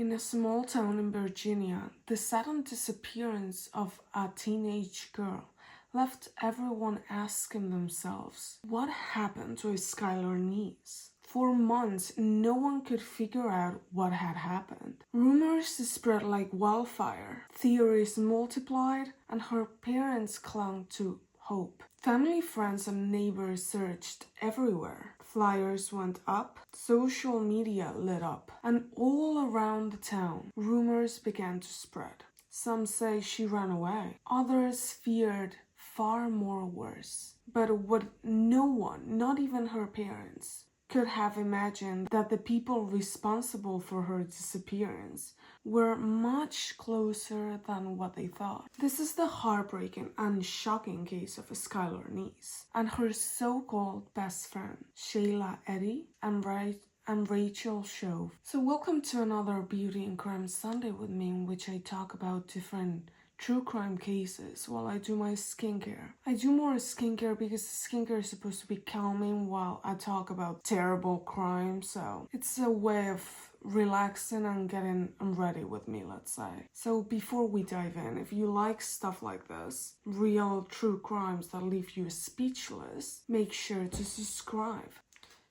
In a small town in Virginia, the sudden disappearance of a teenage girl left everyone asking themselves, what happened to Skylar Neese? For months, no one could figure out what had happened. Rumors spread like wildfire, theories multiplied, and her parents clung to hope. Family, friends, and neighbors searched everywhere. Flyers went up, social media lit up, and all around the town, rumors began to spread. Some say she ran away. Others feared far more worse. But what no one, not even her parents, could have imagined that the people responsible for her disappearance were much closer than what they thought. This is the heartbreaking and shocking case of Skylar Neese and her so-called best friend, Shayla Eddy and Rachel Shove. So welcome to another Beauty and Crime Sunday with me, in which I talk about different true crime cases while I do my skincare. I do more skincare because skincare is supposed to be calming while I talk about terrible crime, so it's a way of relaxing and getting ready with me, let's say. So before we dive in, if you like stuff like this, real true crimes that leave you speechless, make sure to subscribe.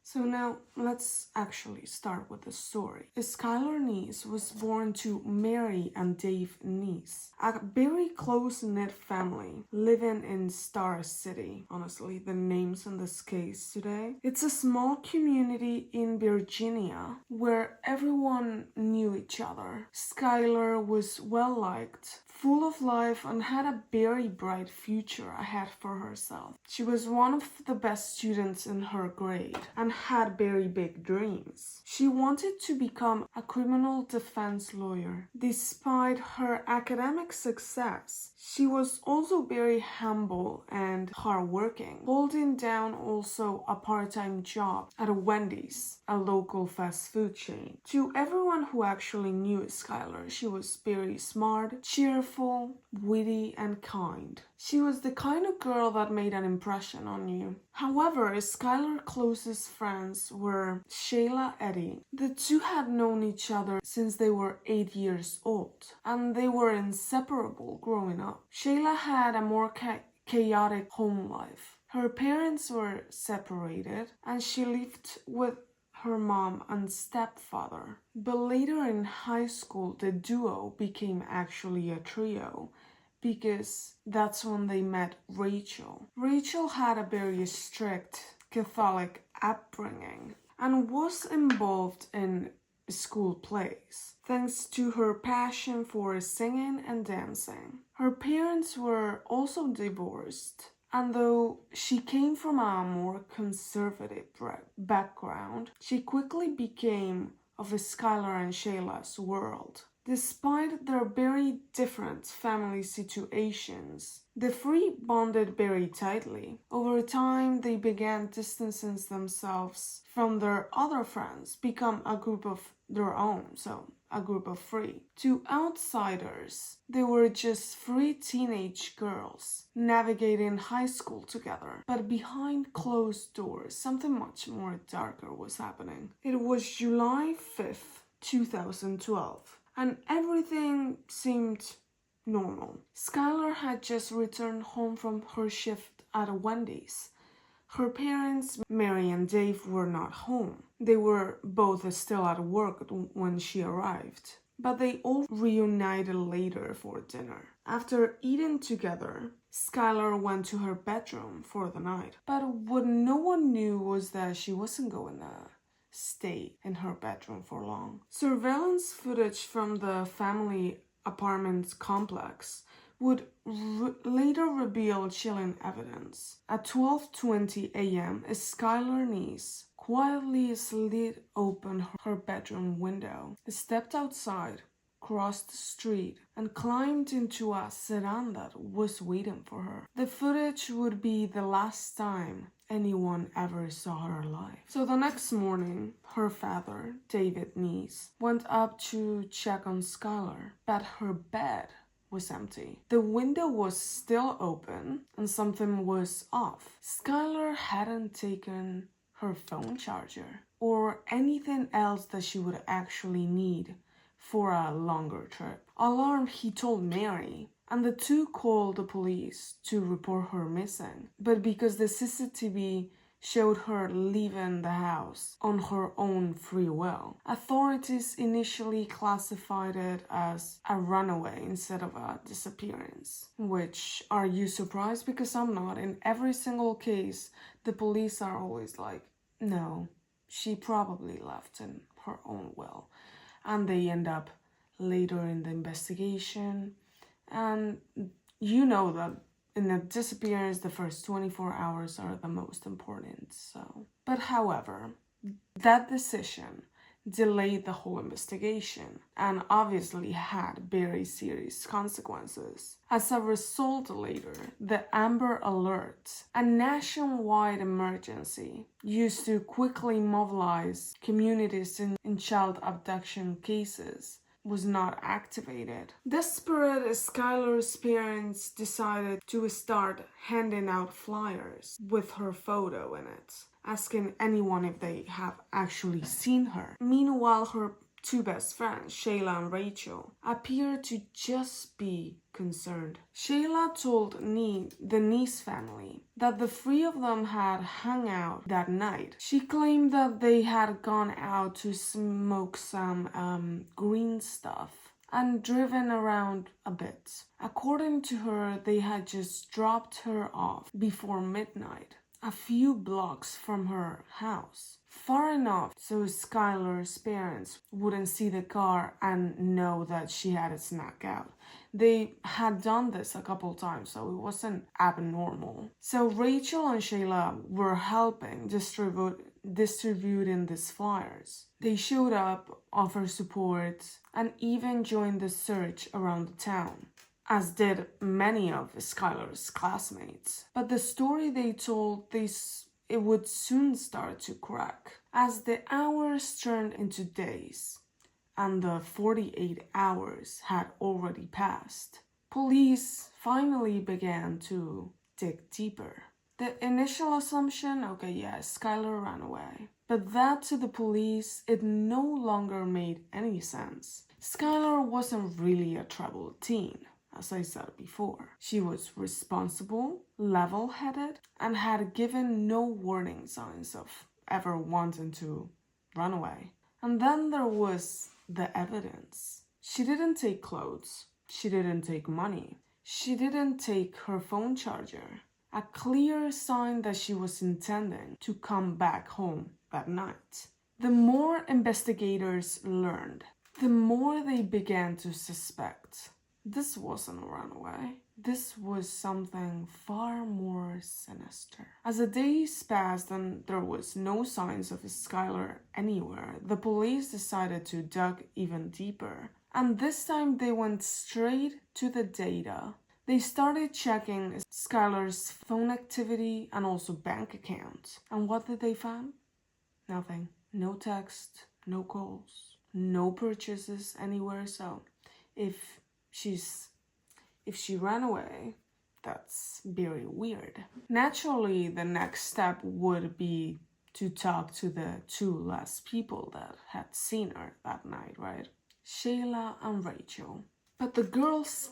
So now, let's actually start with the story. Skylar Neese was born to Mary and Dave Neese, a very close-knit family living in Star City. Honestly, the names in this case today. It's a small community in Virginia where everyone knew each other. Skylar was well-liked, full of life, and had a very bright future ahead for herself. She was one of the best students in her grade and had very big dreams. She wanted to become a criminal defense lawyer. Despite her academic success, she was also very humble and hardworking, holding down also a part-time job at a Wendy's, a local fast food chain. To everyone who actually knew Skylar, she was very smart, cheerful, witty, and kind. She was the kind of girl that made an impression on you. However, Skylar's closest friends were Shayla Eddy. The two had known each other since they were 8 years old, and they were inseparable growing up. Shayla had a more chaotic home life. Her parents were separated, and she lived with her mom and stepfather. But later in high school, the duo became actually a trio, because that's when they met Rachel. Rachel had a very strict Catholic upbringing and was involved in school plays, thanks to her passion for singing and dancing. Her parents were also divorced, and though she came from a more conservative background, she quickly became of Skylar and Shayla's world. Despite their very different family situations, the three bonded very tightly. Over time, they began distancing themselves from their other friends, become a group of their own, so a group of three. To outsiders, they were just three teenage girls navigating high school together. But behind closed doors, something much more darker was happening. It was July 5th, 2012. And everything seemed normal. Skylar had just returned home from her shift at a Wendy's. Her parents, Mary and Dave, were not home. They were both still at work when she arrived, but they all reunited later for dinner. After eating together, Skylar went to her bedroom for the night. But what no one knew was that she wasn't going to stay in her bedroom for long. Surveillance footage from the family apartment complex would later reveal chilling evidence. At 12:20 a.m., Skylar Neese quietly slid open her bedroom window, stepped outside, crossed the street, and climbed into a sedan that was waiting for her. The footage would be the last time anyone ever saw her alive. So the next morning, her father, David Neese, went up to check on Skylar, but her bed was empty. The window was still open and something was off. Skylar hadn't taken her phone charger or anything else that she would actually need for a longer trip. Alarmed, he told Mary, and the two called the police to report her missing. But because the CCTV showed her leaving the house on her own free will, authorities initially classified it as a runaway instead of a disappearance. Which, are you surprised? Because I'm not. In every single case, the police are always like, no, she probably left in her own will. And they end up later in the investigation. And you know that in a disappearance, the first 24 hours are the most important. But however, that decision delayed the whole investigation and obviously had very serious consequences. As a result, later, the Amber Alert, a nationwide emergency used to quickly mobilize communities in child abduction cases, was not activated. Desperate, Skylar's parents decided to start handing out flyers with her photo in it, asking anyone if they have actually seen her. Meanwhile, her two best friends, Shayla and Rachel, appeared to just be concerned. Shayla told the Neese family that the three of them had hung out that night. She claimed that they had gone out to smoke some green stuff and driven around a bit. According to her, they had just dropped her off before midnight, a few blocks from her house, far enough so Skylar's parents wouldn't see the car and know that she had snuck out. They had done this a couple times, so it wasn't abnormal. So Rachel and Shayla were helping distributing these flyers. They showed up, offered support, and even joined the search around the town, as did many of Skylar's classmates. But the story they told, it would soon start to crack. As the hours turned into days, and the 48 hours had already passed, police finally began to dig deeper. The initial assumption, okay, yeah, Skylar ran away. But that to the police, it no longer made any sense. Skylar wasn't really a troubled teen, as I said before. She was responsible, level-headed, and had given no warning signs of ever wanting to run away. And then there was the evidence. She didn't take clothes. She didn't take money. She didn't take her phone charger. A clear sign that she was intending to come back home that night. The more investigators learned, the more they began to suspect. This wasn't a runaway. This was something far more sinister. As the days passed and there was no signs of Skylar anywhere, the police decided to dig even deeper. And this time they went straight to the data. They started checking Skylar's phone activity and also bank account. And what did they find? Nothing. No text, no calls, no purchases anywhere. So if she ran away, that's very weird. Naturally, the next step would be to talk to the two last people that had seen her that night, right? Shayla and Rachel. But the girls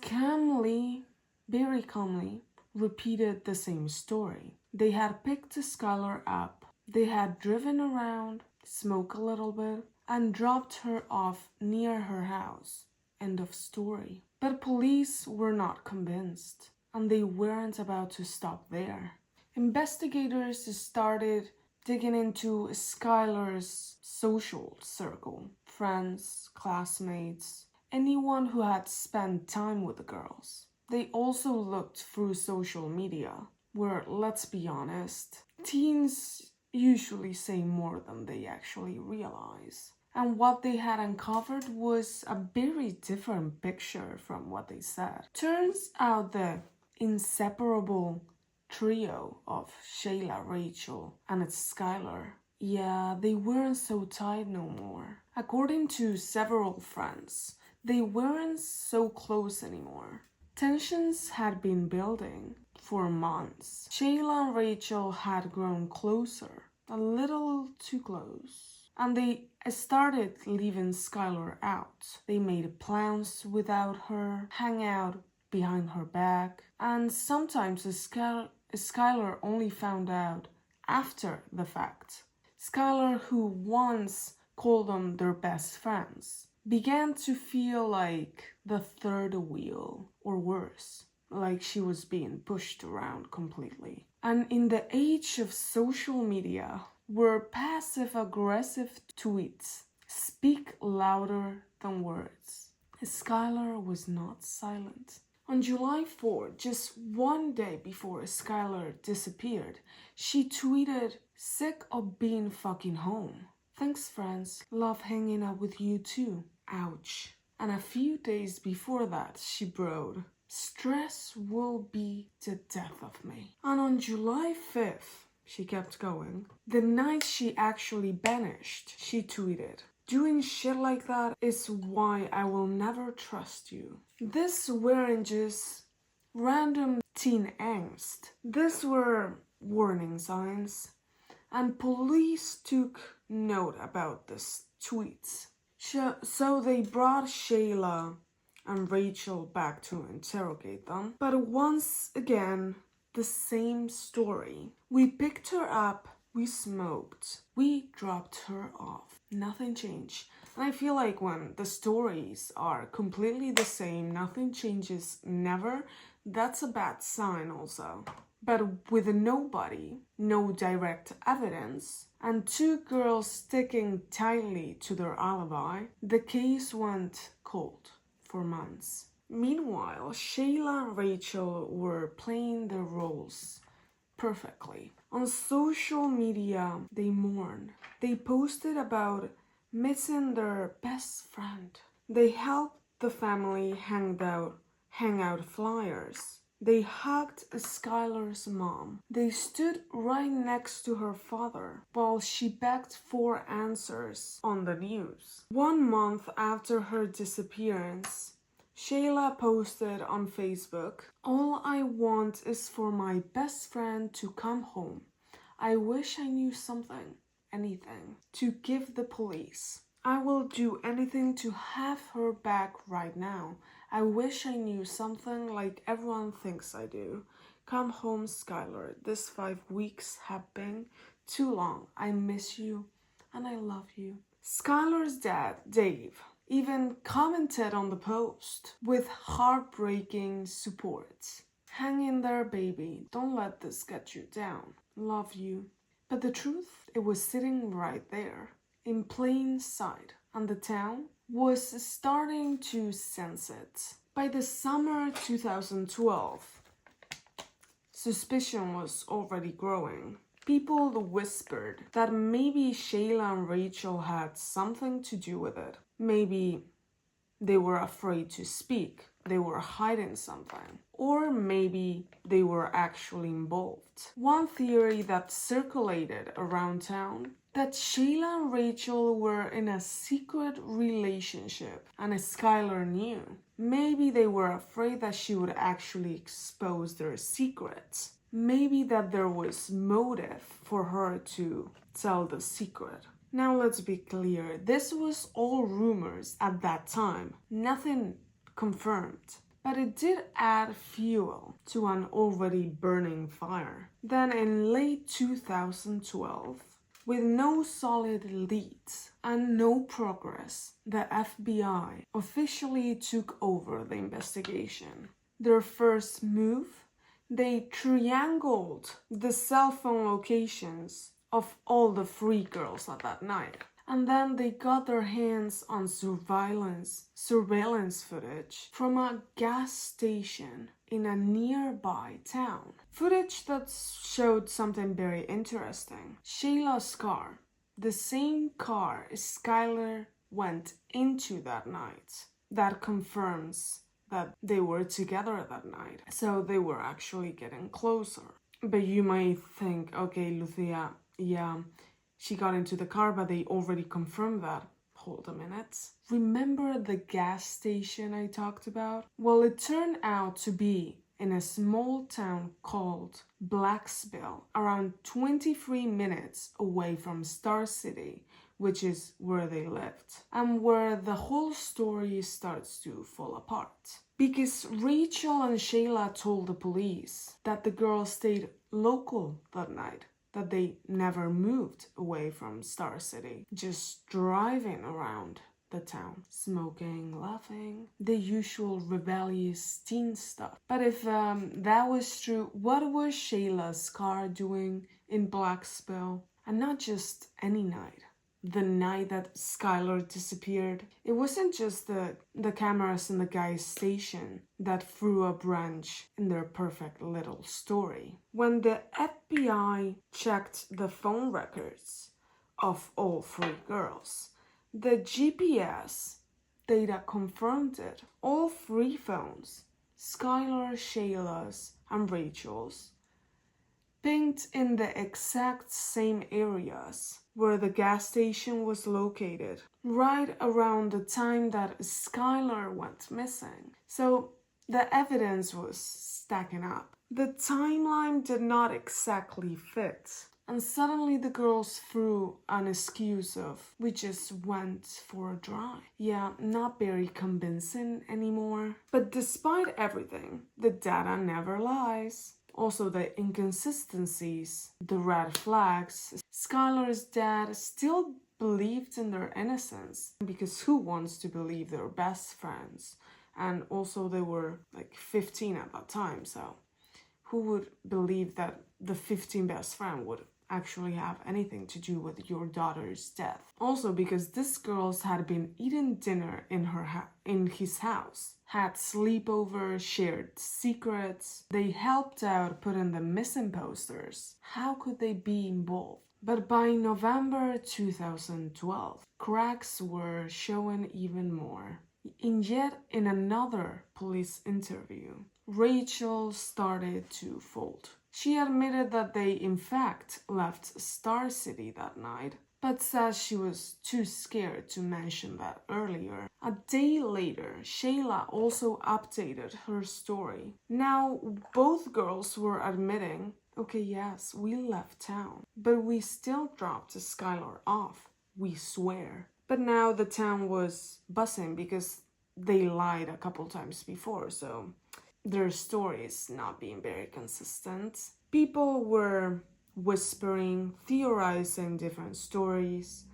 very calmly, repeated the same story. They had picked Skylar up, they had driven around, smoked a little bit, and dropped her off near her house. End of story. But police were not convinced, and they weren't about to stop there. Investigators started digging into Skylar's social circle, friends, classmates, anyone who had spent time with the girls. They also looked through social media, where, let's be honest, teens usually say more than they actually realize. And what they had uncovered was a very different picture from what they said. Turns out the inseparable trio of Shayla, Rachel, and Skylar, yeah, they weren't so tight no more. According to several friends, they weren't so close anymore. Tensions had been building for months. Shayla and Rachel had grown closer, a little too close. And they started leaving Skylar out. They made plans without her, hang out behind her back, and sometimes Skylar only found out after the fact. Skylar, who once called them their best friends, began to feel like the third wheel, or worse, like she was being pushed around completely. And in the age of social media, where passive-aggressive tweets speak louder than words, Skylar was not silent. On July 4, just one day before Skylar disappeared, she tweeted, "Sick of being fucking home. Thanks, friends. Love hanging out with you too. Ouch." And a few days before that, she wrote, "Stress will be the death of me." And on July 5th, she kept going, the night she actually vanished, she tweeted, "Doing shit like that is why I will never trust you." This weren't just random teen angst. These were warning signs. And police took note about these tweets. So they brought Shayla and Rachel back to interrogate them. But once again, the same story. We picked her up, we smoked, we dropped her off. Nothing changed. And I feel like when the stories are completely the same, nothing changes, never, that's a bad sign also. But with nobody, no direct evidence, and two girls sticking tightly to their alibi, the case went cold for months. Meanwhile, Shayla and Rachel were playing their roles perfectly. On social media, they mourned. They posted about missing their best friend. They helped the family hang out flyers. They hugged Skylar's mom. They stood right next to her father while she begged for answers on the news. 1 month after her disappearance, Shayla posted on Facebook, "All I want is for my best friend to come home. I wish I knew something, anything, to give the police. I will do anything to have her back right now. I wish I knew something like everyone thinks I do. Come home, Skylar. These 5 weeks have been too long. I miss you and I love you." Skylar's dad, Dave, even commented on the post with heartbreaking support. "Hang in there, baby. Don't let this get you down. Love you." But the truth, it was sitting right there, in plain sight, and the town was starting to sense it. By the summer 2012, suspicion was already growing. People whispered that maybe Shayla and Rachel had something to do with it. Maybe they were afraid to speak, they were hiding something, or maybe they were actually involved. One theory that circulated around town, that Shayla and Rachel were in a secret relationship and Skylar knew. Maybe they were afraid that she would actually expose their secrets. Maybe that there was motive for her to tell the secret. Now let's be clear, this was all rumors at that time, nothing confirmed. But it did add fuel to an already burning fire. Then in late 2012, with no solid leads and no progress, the FBI officially took over the investigation. Their first move, they triangled the cell phone locations of all the free girls at that night. And then they got their hands on surveillance footage from a gas station in a nearby town. Footage that showed something very interesting. Shayla's car, the same car Skylar went into that night. That confirms that they were together that night. So they were actually getting closer. But you might think, okay, Lucia, yeah, she got into the car, but they already confirmed that. Hold a minute. Remember the gas station I talked about? Well, it turned out to be in a small town called Blacksville, around 23 minutes away from Star City, which is where they lived, and where the whole story starts to fall apart. Because Rachel and Shayla told the police that the girls stayed local that night, that they never moved away from Star City, just driving around the town, smoking, laughing, the usual rebellious teen stuff. But if that was true, what was Shayla's car doing in Blackspill? And not just any night. The night that Skylar disappeared, it wasn't just the cameras in the guy's station that threw a branch in their perfect little story. When the FBI checked the phone records of all three girls, the GPS data confirmed it. All three phones, Skylar, Shayla's, and Rachel's, pinged in the exact same areas where the gas station was located, right around the time that Skylar went missing. So the evidence was stacking up. The timeline did not exactly fit. And suddenly the girls threw an excuse of, we just went for a drive. Yeah, not very convincing anymore. But despite everything, the data never lies. Also the inconsistencies, the red flags. Skylar's dad still believed in their innocence, because who wants to believe their best friends? And also they were like 15 at that time, so who would believe that the 15 best friend would actually have anything to do with your daughter's death? Also because these girls had been eating dinner in his house, had sleepovers, shared secrets. They helped out putting the missing posters. How could they be involved? But by November 2012, cracks were showing even more. In another police interview, Rachel started to fold. She admitted that they in fact left Star City that night, but says she was too scared to mention that earlier. A day later, Shayla also updated her story. Now, both girls were admitting, okay, yes, we left town, but we still dropped Skylar off, we swear. But now the town was buzzing because they lied a couple times before, so their stories not being very consistent. People were whispering, theorizing different stories.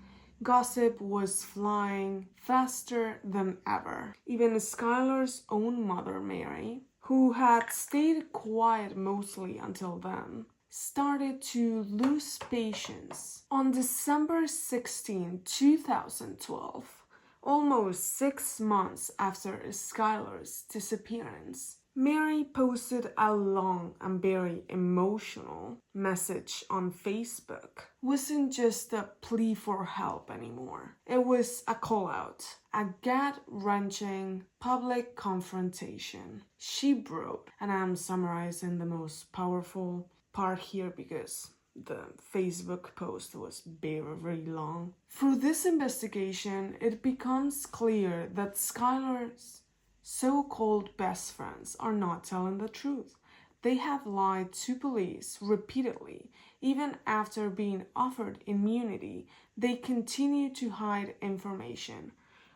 Gossip was flying faster than ever. Even Skylar's own mother, Mary, who had stayed quiet mostly until then, started to lose patience. On December 16, 2012, almost 6 months after Skylar's disappearance, Mary posted a long and very emotional message on Facebook. It wasn't just a plea for help anymore. It was a call out, a gut-wrenching public confrontation. She broke, and I'm summarizing the most powerful part here because the Facebook post was very, very long. Through this investigation, it becomes clear that Skylar's so-called best friends are not telling the truth. They have lied to police repeatedly. Even after being offered immunity, they continue to hide information.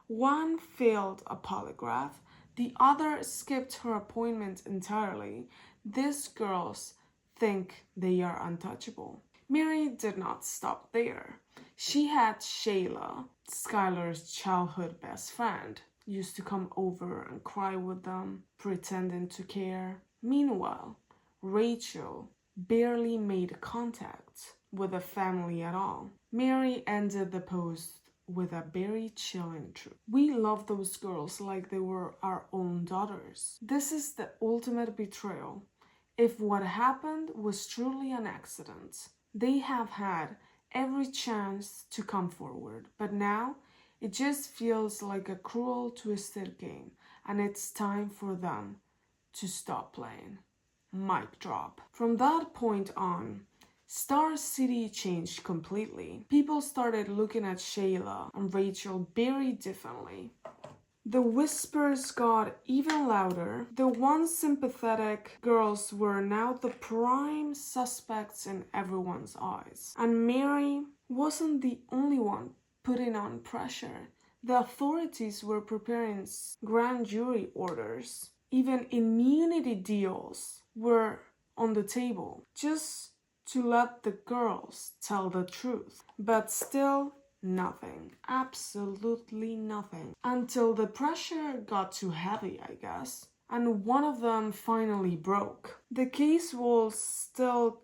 One failed a polygraph, the other skipped her appointment entirely. These girls think they are untouchable. Mary did not stop there. She had Shayla, Skylar's childhood best friend, used to come over and cry with them, pretending to care. Meanwhile, Rachel barely made contact with the family at all. Mary ended the post with a very chilling truth. We love those girls like they were our own daughters. This is the ultimate betrayal. If what happened was truly an accident, they have had every chance to come forward, but now it just feels like a cruel, twisted game, and it's time for them to stop playing. Mic drop. From that point on, Star City changed completely. People started looking at Shayla and Rachel very differently. The whispers got even louder. The once sympathetic girls were now the prime suspects in everyone's eyes. And Mary wasn't the only one putting on pressure. The authorities were preparing grand jury orders. Even immunity deals were on the table, just to let the girls tell the truth. But still, nothing. Absolutely nothing. Until the pressure got too heavy, I guess. And one of them finally broke. The case was still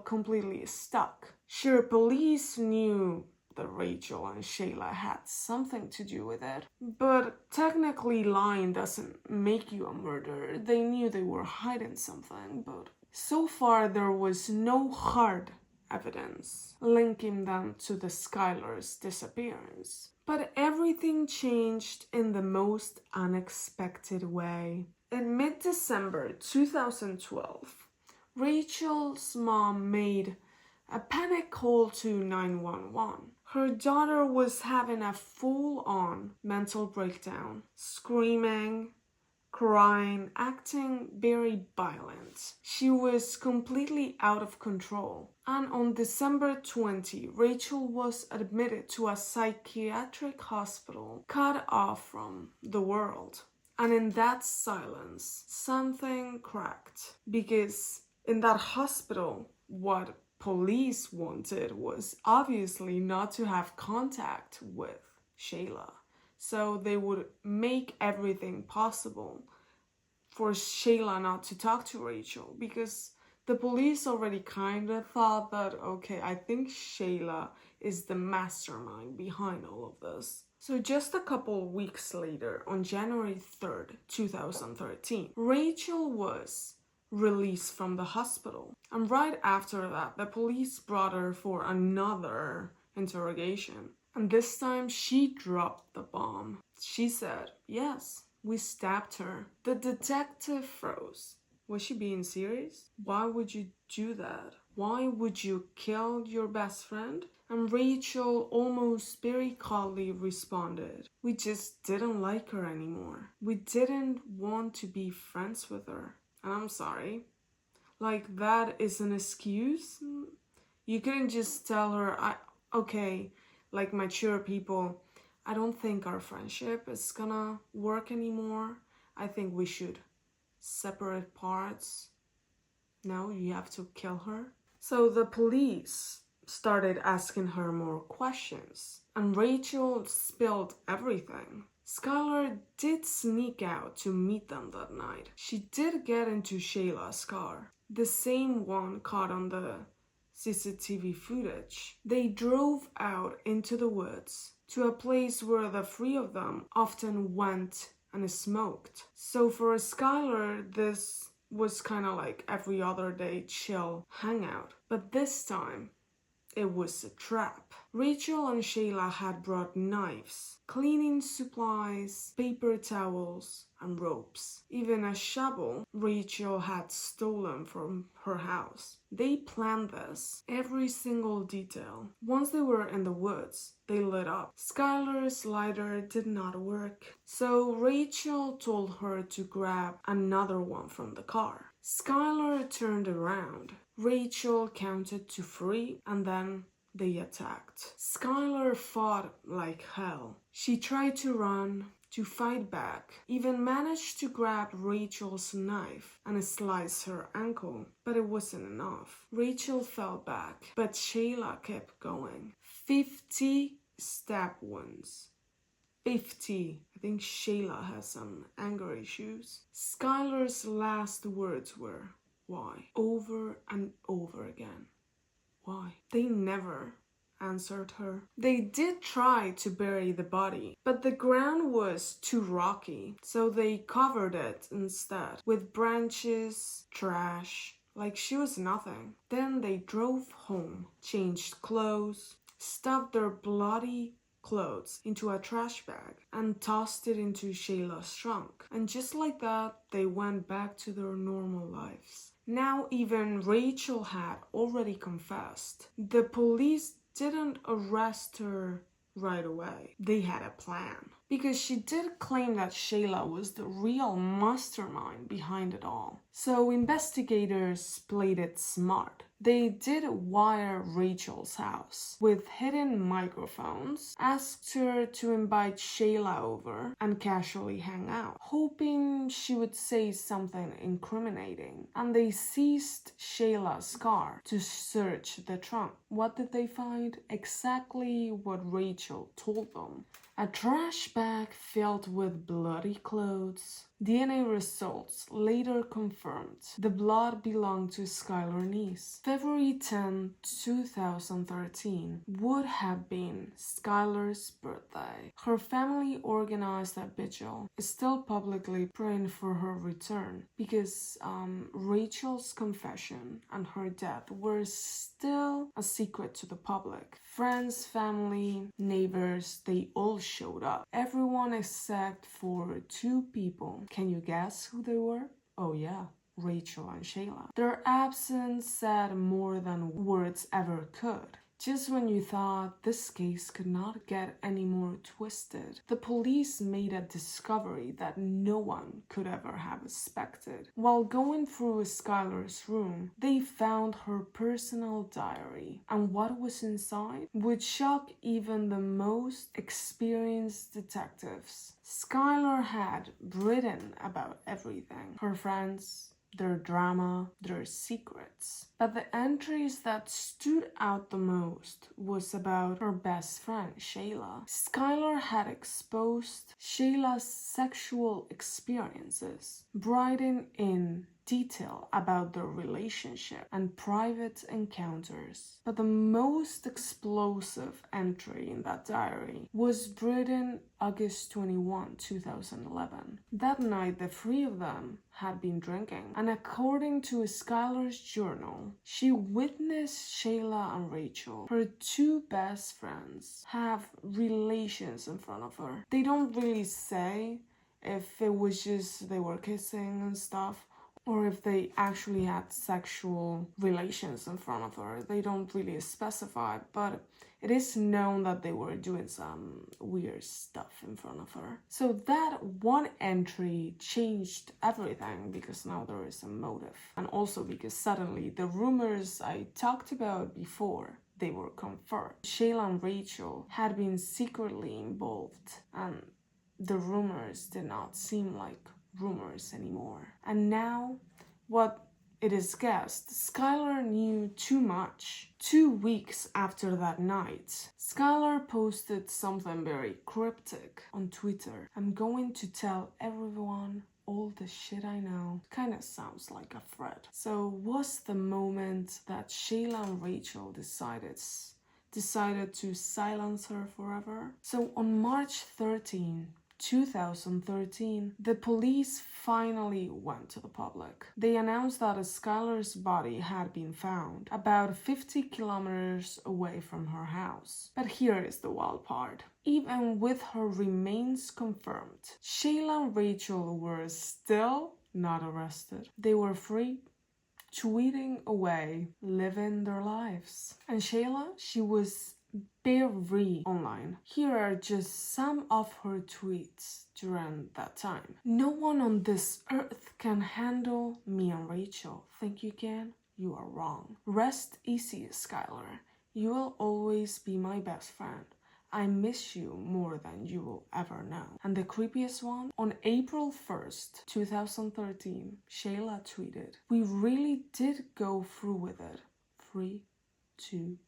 completely stuck. Sure, police knew that Rachel and Shayla had something to do with it, but technically lying doesn't make you a murderer. They knew they were hiding something, but so far there was no hard evidence linking them to the Skylar's disappearance. But everything changed in the most unexpected way. In mid-December 2012, Rachel's mom made a panic call to 911. Her daughter was having a full-on mental breakdown, screaming, crying, acting very violent. She was completely out of control. And on December 20, Rachel was admitted to a psychiatric hospital, cut off from the world. And in that silence, something cracked. Because in that hospital, what police wanted was obviously not to have contact with Shayla. So they would make everything possible for Shayla not to talk to Rachel, because the police already kind of thought that, okay, I think Shayla is the mastermind behind all of this. So just a couple weeks later, on January 3rd, 2013, Rachel was released from the hospital. And right after that, the police brought her for another interrogation. And this time she dropped the bomb. She said, yes, we stabbed her. The detective froze. Was she being serious? Why would you do that? Why would you kill your best friend? And Rachel almost very coldly responded, we just didn't like her anymore. We didn't want to be friends with her. And I'm sorry. Like, that is an excuse? You couldn't just tell her, okay, like mature people, I don't think our friendship is gonna work anymore. I think we should separate parts. No, you have to kill her. So the police started asking her more questions, and Rachel spilled everything. Skylar did sneak out to meet them that night. She did get into Shayla's car, the same one caught on the CCTV footage. They drove out into the woods to a place where the three of them often went and smoked. So for Skylar, this was kind of like every other day chill hangout. But this time, it was a trap. Rachel and Shayla had brought knives, cleaning supplies, paper towels, and ropes. Even a shovel Rachel had stolen from her house. They planned this, every single detail. Once they were in the woods, they lit up. Skylar's lighter did not work, so Rachel told her to grab another one from the car. Skylar turned around. Rachel counted to 3 and then they attacked. Skylar fought like hell. She tried to run, to fight back, even managed to grab Rachel's knife and slice her ankle, but it wasn't enough. Rachel fell back, but Shayla kept going. 50 stab wounds. 50. I think Shayla has some anger issues. Skylar's last words were, why? Over and over again. Why? They never answered her. They did try to bury the body, but the ground was too rocky, so they covered it instead with branches, trash, like she was nothing. Then they drove home, changed clothes, stuffed their bloody clothes into a trash bag and tossed it into Shayla's trunk. And just like that, they went back to their normal lives. Now even Rachel had already confessed. The police didn't arrest her right away. They had a plan. Because she did claim that Shayla was the real mastermind behind it all. So investigators played it smart. They did wire Rachel's house with hidden microphones, asked her to invite Shayla over and casually hang out, hoping she would say something incriminating. And they seized Shayla's car to search the trunk. What did they find? Exactly what Rachel told them. A trash bag filled with bloody clothes. DNA results later confirmed the blood belonged to Skylar Neese. February 10, 2013 would have been Skylar's birthday. Her family organized a vigil, still publicly praying for her return because Rachel's confession and her death were still a secret to the public. Friends, family, neighbors, they all showed up. Everyone except for two people. Can you guess who they were? Oh yeah, Rachel and Shayla. Their absence said more than words ever could. Just when you thought this case could not get any more twisted, the police made a discovery that no one could ever have expected. While going through Skylar's room, they found her personal diary, and what was inside would shock even the most experienced detectives. Skylar had written about everything: her friends, their drama, their secrets. But the entries that stood out the most was about her best friend, Shayla. Skylar had exposed Shayla's sexual experiences, writing in detail about their relationship and private encounters. But the most explosive entry in that diary was written August 21, 2011. That night, the three of them had been drinking, and according to Skylar's journal, she witnessed Shayla and Rachel, her two best friends, have relations in front of her. They don't really say if it was just they were kissing and stuff, or if they actually had sexual relations in front of her. They don't really specify, but it is known that they were doing some weird stuff in front of her. So that one entry changed everything because now there is a motive. And also because suddenly the rumors I talked about before, they were confirmed. Shayla and Rachel had been secretly involved, and the rumors did not seem like rumors anymore. And now, what it is guessed, Skylar knew too much. 2 weeks after that night, Skylar posted something very cryptic on Twitter. "I'm going to tell everyone all the shit I know." Kinda sounds like a threat. So was the moment that Shayla and Rachel decided to silence her forever? So on March 13, 2013, the police finally went to the public. They announced that Skylar's body had been found about 50 kilometers away from her house. But here is the wild part. Even with her remains confirmed, Shayla and Rachel were still not arrested. They were free, tweeting away, living their lives. And Shayla, she was very online. Here are just some of her tweets during that time. "No one on this earth can handle me and Rachel. Think you can? You are wrong. Rest easy, Skylar. You will always be my best friend. I miss you more than you will ever know." And the creepiest one, on April 1st, 2013, Shayla tweeted, "We really did go through with it. 3, 2,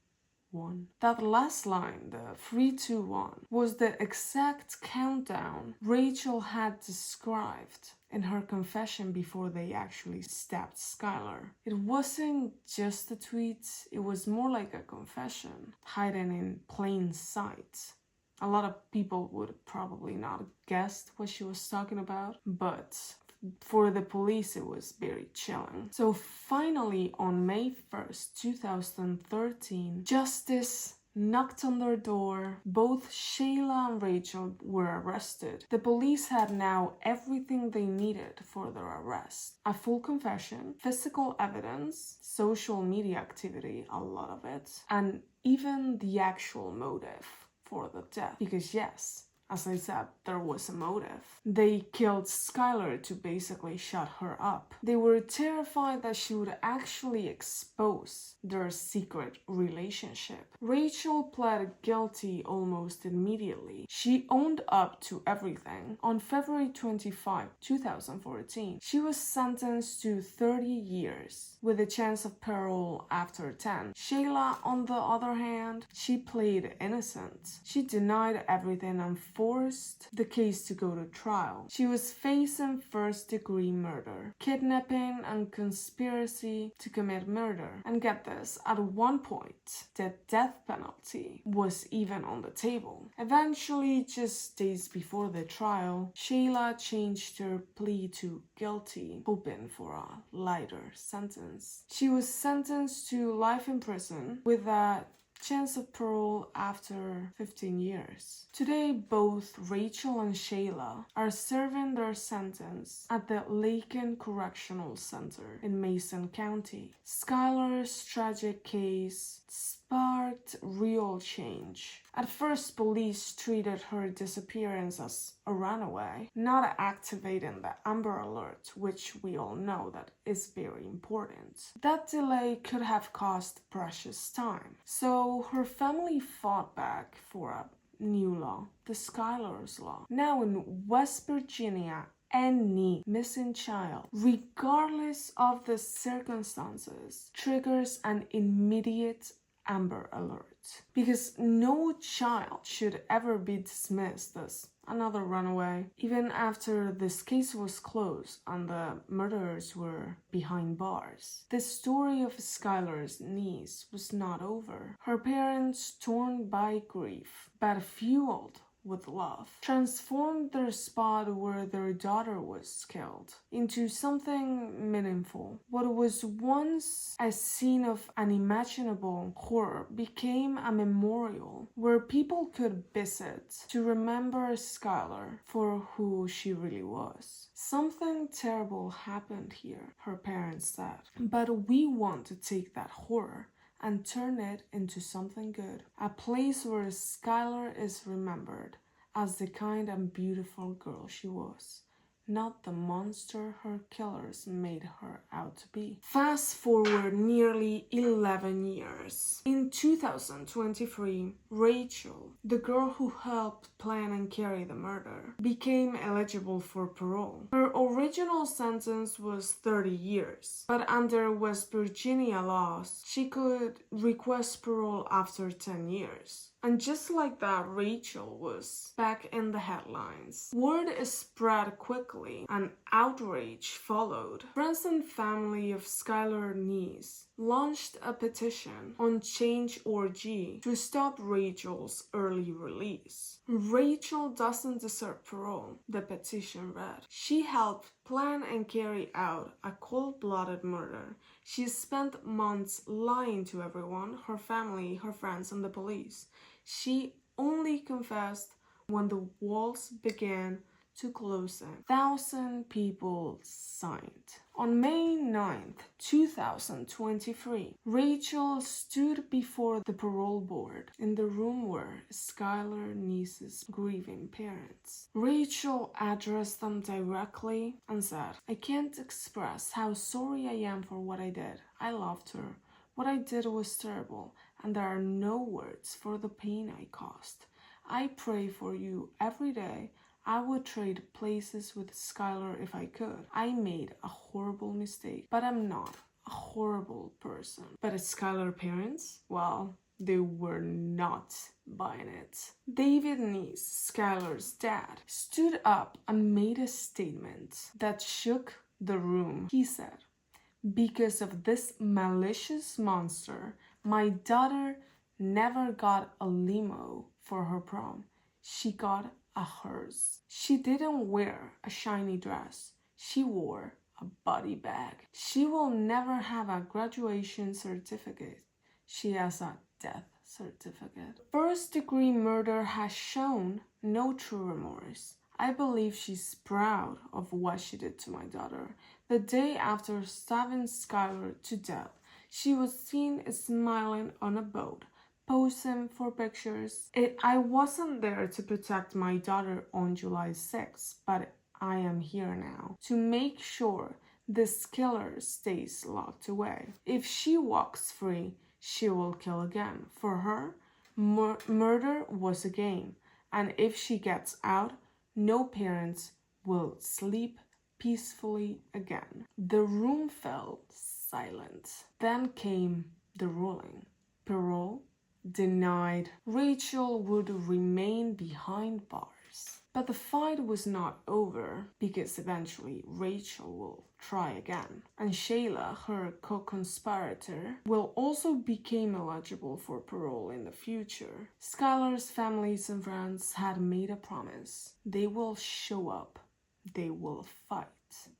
1. That last line, the 3, 2, 1, was the exact countdown Rachel had described in her confession before they actually stabbed Skylar. It wasn't just a tweet, it was more like a confession, hidden in plain sight. A lot of people would probably not guessed what she was talking about, but for the police it was very chilling. So finally, on May 1st, 2013, justice knocked on their door. Both Shayla and Rachel were arrested. The police had now everything they needed for their arrest: a full confession, physical evidence, social media activity, a lot of it, and even the actual motive for the death. Because yes, As I said, there was a motive. They killed Skylar to basically shut her up. They were terrified that she would actually expose their secret relationship. Rachel pled guilty almost immediately. She owned up to everything. On February 25, 2014, she was sentenced to 30 years with a chance of parole after 10. Shayla, on the other hand, she played innocent. She denied everything and forced the case to go to trial. She was facing first-degree murder, kidnapping, and conspiracy to commit murder. And get this, at one point, the death penalty was even on the table. Eventually, just days before the trial, Shayla changed her plea to guilty, hoping for a lighter sentence. She was sentenced to life in prison with a chance of parole after 15 years. Today, both Rachel and Shayla are serving their sentence at the Laken Correctional Center in Mason County. Skylar's tragic case sparked real change. At first, police treated her disappearance as a runaway, not activating the Amber Alert, which we all know that is very important. That delay could have cost precious time. So her family fought back for a new law, the Skylar's Law. Now in West Virginia, any missing child, regardless of the circumstances, triggers an immediate Amber Alert. Because no child should ever be dismissed as another runaway, even after this case was closed and the murderers were behind bars. The story of Skylar Neese was not over. Her parents, torn by grief, but fueled with love, transformed their spot where their daughter was killed into something meaningful. What was once a scene of unimaginable horror became a memorial where people could visit to remember Skylar for who she really was. Something terrible happened here, her parents said, but we want to take that horror and turn it into something good. A place where Skylar is remembered as the kind and beautiful girl she was, not the monster her killers made her out to be. Fast forward nearly 11 years. In 2023, Rachel, the girl who helped plan and carry the murder, became eligible for parole. Her original sentence was 30 years, but under West Virginia laws, she could request parole after 10 years. And just like that, Rachel was back in the headlines. Word spread quickly and outrage followed. Friends and family of Skylar Neese launched a petition on Change.org to stop Rachel's early release. Rachel doesn't deserve parole, the petition read. She helped plan and carry out a cold-blooded murder. She spent months lying to everyone, her family, her friends, and the police. She only confessed when the walls began to close in. 1,000 people signed. On May 9th, 2023, Rachel stood before the parole board in the room where Skylar Neese's grieving parents. Rachel addressed them directly and said, "I can't express how sorry I am for what I did. I loved her. What I did was terrible, and there are no words for the pain I caused. I pray for you every day. I would trade places with Skylar if I could. I made a horrible mistake, but I'm not a horrible person." But Skylar parents? Well, they were not buying it. David Neese, Skylar's dad, stood up and made a statement that shook the room. He said, "Because of this malicious monster, my daughter never got a limo for her prom. She got a hearse. She didn't wear a shiny dress. She wore a body bag. She will never have a graduation certificate. She has a death certificate. First-degree murder has shown no true remorse. I believe she's proud of what she did to my daughter. The day after stabbing Skylar to death, she was seen smiling on a boat, posing for pictures. I wasn't there to protect my daughter on July 6th, but I am here now to make sure this killer stays locked away. If she walks free, she will kill again. For her, murder was a game, and if she gets out, no parents will sleep peacefully again. The room fell silent. Then came the ruling. Parole denied. Rachel would remain behind bars. But the fight was not over, because eventually Rachel will try again. And Shayla, her co-conspirator, will also become eligible for parole in the future. Skylar's families and friends had made a promise. They will show up, they will fight,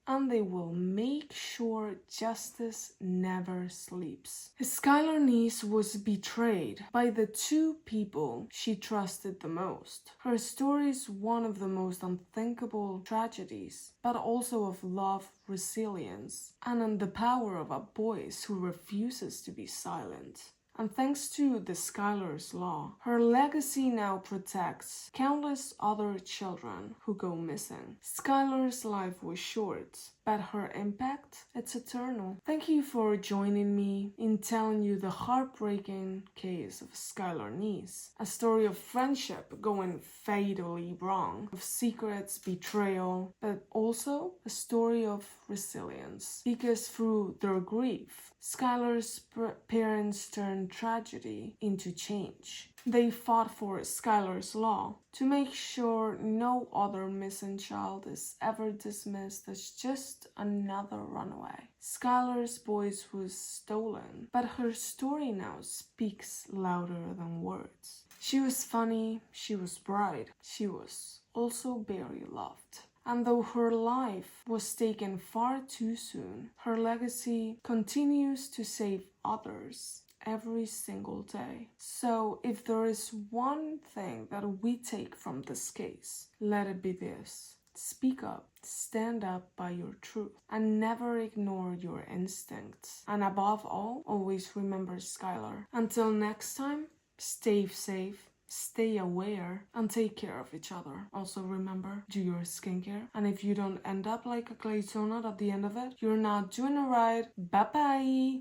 and they will make sure justice never sleeps. Skylar Neese was betrayed by the two people she trusted the most. Her story is one of the most unthinkable tragedies, but also of love, resilience, and the power of a voice who refuses to be silent. And thanks to the Skylar's Law, her legacy now protects countless other children who go missing. Skylar's life was short, but her impact, it's eternal. Thank you for joining me in telling you the heartbreaking case of Skylar Neese. A story of friendship going fatally wrong, of secrets, betrayal, but also a story of resilience. Because through their grief, Skylar's parents turned tragedy into change. They fought for Skylar's Law to make sure no other missing child is ever dismissed as just another runaway. Skylar's voice was stolen, but her story now speaks louder than words. She was funny, she was bright, she was also very loved. And though her life was taken far too soon, her legacy continues to save others every single day. So if there is one thing that we take from this case, let it be this. Speak up, stand up by your truth, and never ignore your instincts. And above all, always remember Skylar. Until next time, stay safe, stay aware, and take care of each other. Also remember, do your skincare. And if you don't end up like a clay donut at the end of it, you're not doing it right. Bye bye!